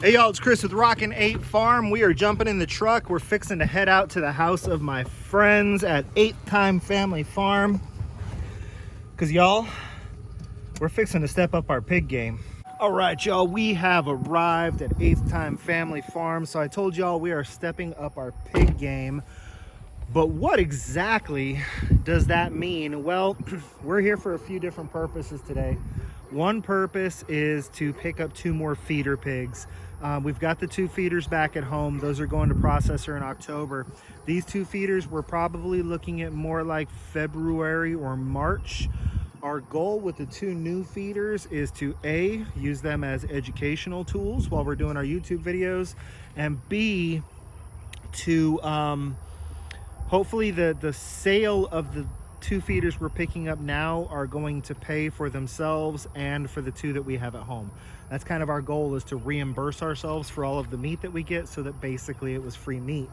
Hey y'all, it's Chris with Rockin 8 Farm. We are jumping in the truck. We're fixing to head out to the house of my friends at 8th Time Family Farm. Cause y'all, we're fixing to step up our pig game. All right, y'all, we have arrived at 8th Time Family Farm. So I told y'all we are stepping up our pig game. But what exactly does that mean? Well, we're here for a few different purposes today. One purpose is to pick up 2 more feeder pigs. We've got the 2 feeders back at home. Those are going to processor in October. These 2 feeders, we're probably looking at more like February or March. Our goal with the 2 new feeders is to A, use them as educational tools while we're doing our YouTube videos, and B, to hopefully the sale of the 2 feeders we're picking up now are going to pay for themselves and for the 2 that we have at home. That's kind of our goal, is to reimburse ourselves for all of the meat that we get, so that basically it was free meat.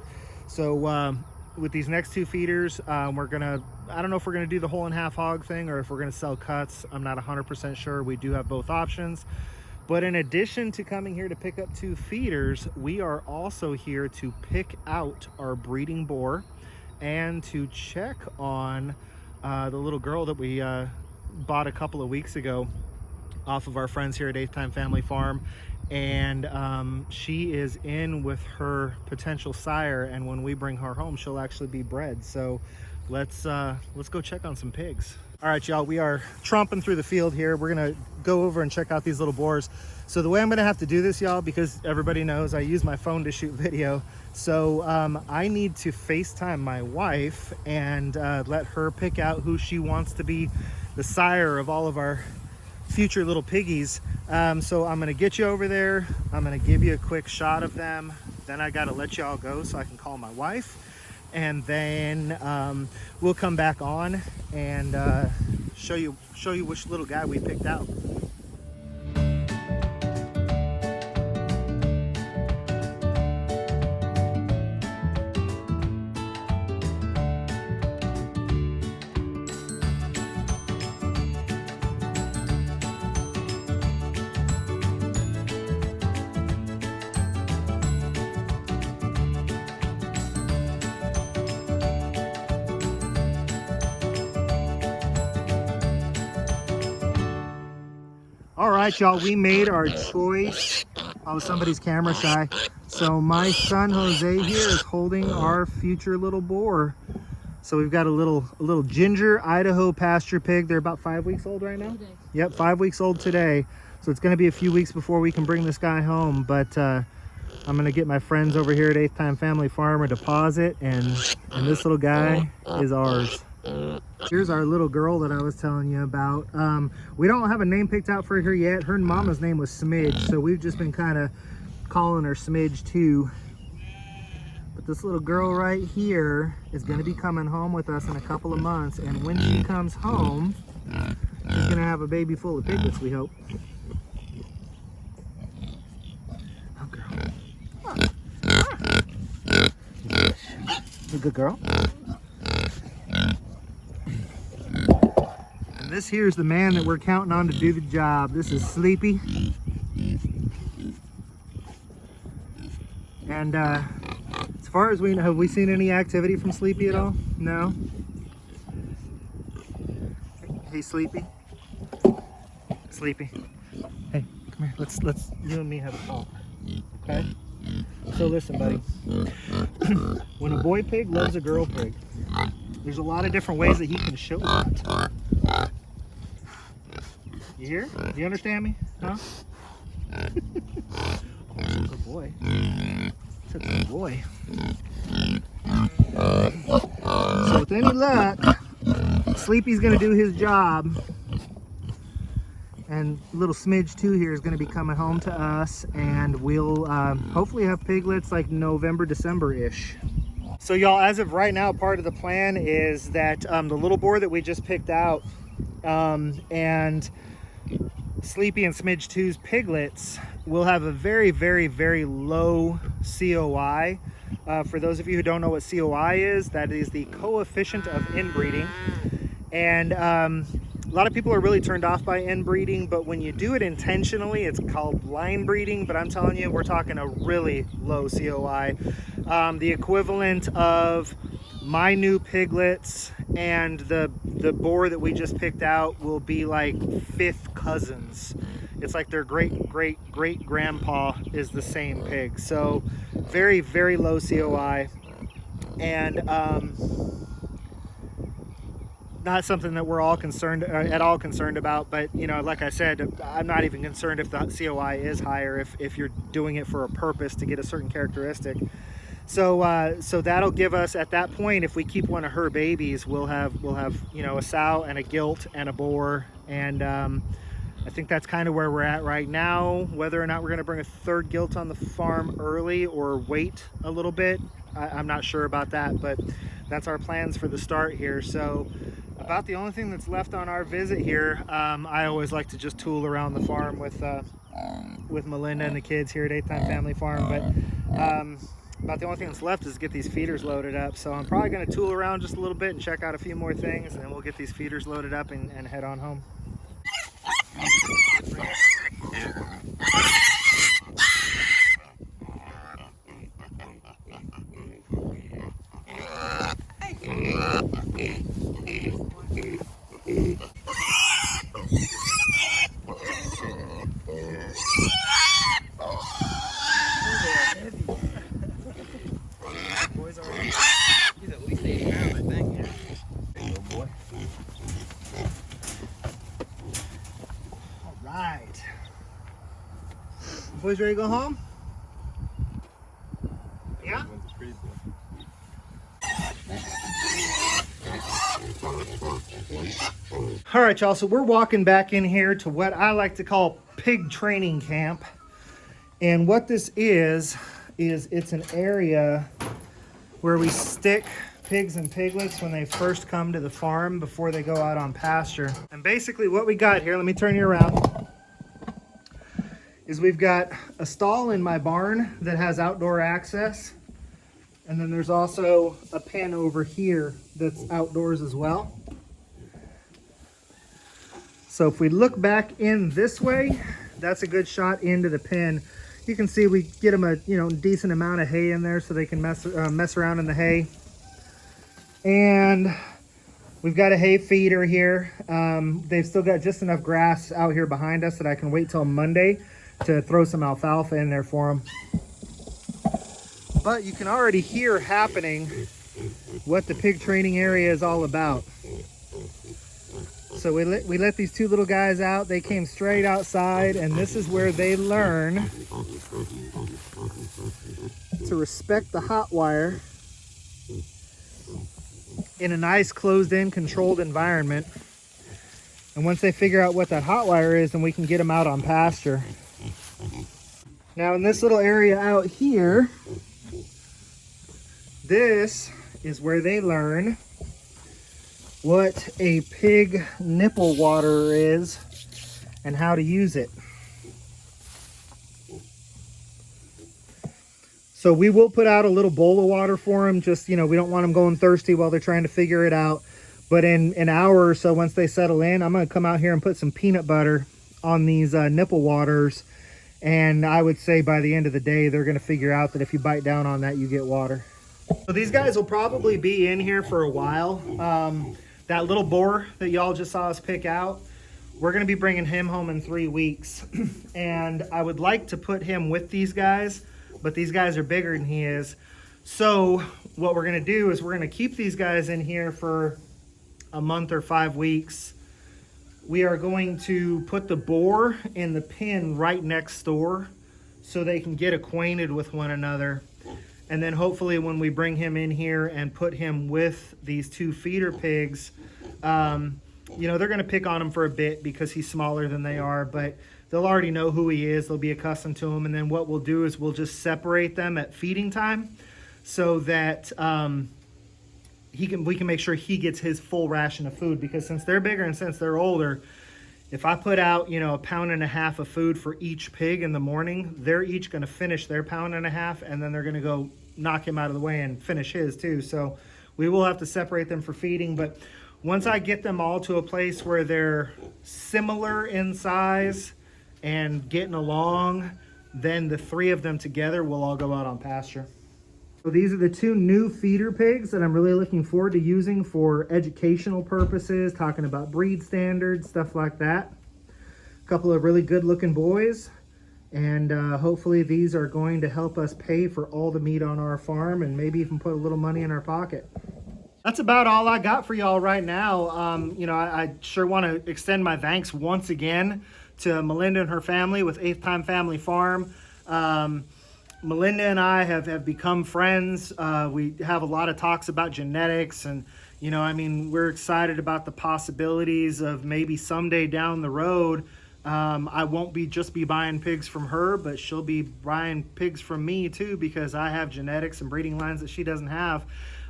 So with these next 2 feeders, we're gonna, I don't know if we're gonna do the whole and half hog thing or if we're gonna sell cuts. I'm not 100% sure. We do have both options. But in addition to coming here to pick up 2 feeders, we are also here to pick out our breeding boar and to check on the little girl that we bought a couple of weeks ago off of our friends here at 8th Time Family Farm. And she is in with her potential sire, and when we bring her home, she'll actually be bred. So let's go check on some pigs. All right, y'all, we are tromping through the field here. We're gonna go over and check out these little boars. So the way I'm gonna have to do this, y'all, because everybody knows I use my phone to shoot video, so I need to FaceTime my wife and let her pick out who she wants to be the sire of all of our future little piggies. So I'm gonna get you over there. I'm gonna give you a quick shot of them. Then I gotta let y'all go so I can call my wife. And then we'll come back on and show you which little guy we picked out. All right, y'all, we made our choice. Oh, somebody's camera shy. So my son Jose here is holding our future little boar. So we've got a little ginger Idaho pasture pig. They're about 5 weeks old right now. Yep, 5 weeks old today. So it's going to be a few weeks before we can bring this guy home. But I'm going to get my friends over here at 8th Time Family Farm a deposit, and this little guy is ours. Here's our little girl that I was telling you about. We don't have a name picked out for her yet. Her mama's name was Smidge, so we've just been kind of calling her Smidge too. But this little girl right here is going to be coming home with us in a couple of months, and when she comes home, she's going to have a baby full of piglets, we hope. Oh, girl. You good girl? This here's the man that we're counting on to do the job. This is Sleepy. And as far as we know, have we seen any activity from Sleepy at all? No? Hey, Sleepy. Sleepy. Hey, come here. Let's you and me have a talk. Okay? So listen, buddy. When a boy pig loves a girl pig, there's a lot of different ways that he can show that. You hear? Do you understand me? Huh? Oh, good boy. Such a good boy. So with any luck, Sleepy's gonna do his job, and little Smidge too here is gonna be coming home to us, and we'll hopefully have piglets like November, December-ish. So y'all, as of right now, part of the plan is that the little boar that we just picked out and Sleepy and Smidge 2's piglets will have a very, very, very low COI. For those of you who don't know what COI is, that is the coefficient of inbreeding. And A lot of people are really turned off by inbreeding, but when you do it intentionally, it's called line breeding. But I'm telling you, we're talking a really low COI. The equivalent of my new piglets and the boar that we just picked out will be like fifth cousins. It's like their great grandpa is the same pig. So very, very low COI. And not something that we're all concerned at all concerned about, but you know, like I said, I'm not even concerned if the COI is higher if you're doing it for a purpose to get a certain characteristic. So so that'll give us, at that point, if we keep one of her babies, we'll have you know, a sow and a gilt and a boar. And I think that's kind of where we're at right now. Whether or not we're going to bring a third gilt on the farm early or wait a little bit, I'm not sure about that, but that's our plans for the start here. So about the only thing that's left on our visit here, I always like to just tool around the farm with Melinda and the kids here at 8th Time Family Farm, but about the only thing that's left is get these feeders loaded up. So I'm probably going to tool around just a little bit and check out a few more things, and then we'll get these feeders loaded up and head on home. Boys ready to go home? Yeah? All right, y'all, so we're walking back in here to what I like to call pig training camp. And what this is it's an area where we stick pigs and piglets when they first come to the farm before they go out on pasture. And basically what we got here, let me turn you around, is we've got a stall in my barn that has outdoor access. And then there's also a pen over here that's outdoors as well. So if we look back in this way, that's a good shot into the pen. You can see we get them a decent amount of hay in there so they can mess around in the hay. And we've got a hay feeder here. They've still got just enough grass out here behind us that I can wait till Monday to throw some alfalfa in there for them. But you can already hear happening what the pig training area is all about. So we let these two little guys out. They came straight outside, and this is where they learn to respect the hot wire in a nice closed-in, controlled environment. And once they figure out what that hot wire is, then we can get them out on pasture. Now in this little area out here, this is where they learn what a pig nipple water is and how to use it. So we will put out a little bowl of water for them. Just, we don't want them going thirsty while they're trying to figure it out. But in an hour or so, once they settle in, I'm going to come out here and put some peanut butter on these nipple waters. And I would say by the end of the day, they're going to figure out that if you bite down on that, you get water. So these guys will probably be in here for a while. That little boar that y'all just saw us pick out, we're going to be bringing him home in 3 weeks. And I would like to put him with these guys, but these guys are bigger than he is. So what we're going to do is we're going to keep these guys in here for a month or 5 weeks. We are going to put the boar in the pen right next door so they can get acquainted with one another. And then hopefully when we bring him in here and put him with these two feeder pigs, they're going to pick on him for a bit because he's smaller than they are, but they'll already know who he is. They'll be accustomed to him. And then what we'll do is we'll just separate them at feeding time so that we can make sure he gets his full ration of food, because since they're bigger and since they're older, if I put out, 1.5 pounds of food for each pig in the morning, they're each going to finish their 1.5 pounds, and then they're going to go knock him out of the way and finish his too. So we will have to separate them for feeding, but Once I get them all to a place where they're similar in size and getting along, then the 3 of them together will all go out on pasture. So these are the 2 new feeder pigs that I'm really looking forward to using for educational purposes, talking about breed standards, stuff like that. A couple of really good looking boys, and hopefully these are going to help us pay for all the meat on our farm and maybe even put a little money in our pocket. That's about all I got for y'all right now. You know, I sure want to extend my thanks once again to Melinda and her family with 8th Time Family Farm. Melinda and I have become friends. We have a lot of talks about genetics, and you know, I mean, we're excited about the possibilities of maybe someday down the road, I won't just be buying pigs from her, but she'll be buying pigs from me too, because I have genetics and breeding lines that she doesn't have.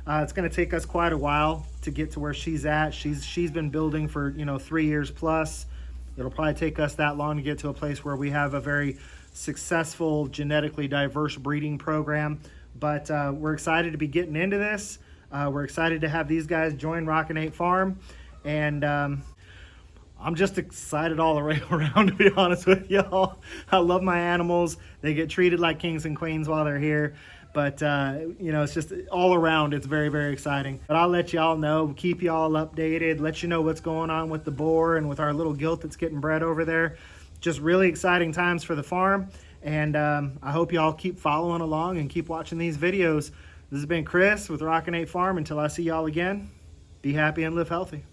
It's going to take us quite a while to get to where she's at. She's been building for, you know, 3 years plus. It'll probably take us that long to get to a place where we have a very successful, genetically diverse breeding program. But we're excited to be getting into this. We're excited to have these guys join Rockin 8 Farm. And I'm just excited all the way around, to be honest with y'all. I love my animals. They get treated like kings and queens while they're here. But, you know, it's just all around, it's very, very exciting. But I'll let y'all know, keep y'all updated, let you know what's going on with the boar and with our little gilt that's getting bred over there. Just really exciting times for the farm. And I hope y'all keep following along and keep watching these videos. This has been Chris with Rockin 8 Farm. Until I see y'all again, be happy and live healthy.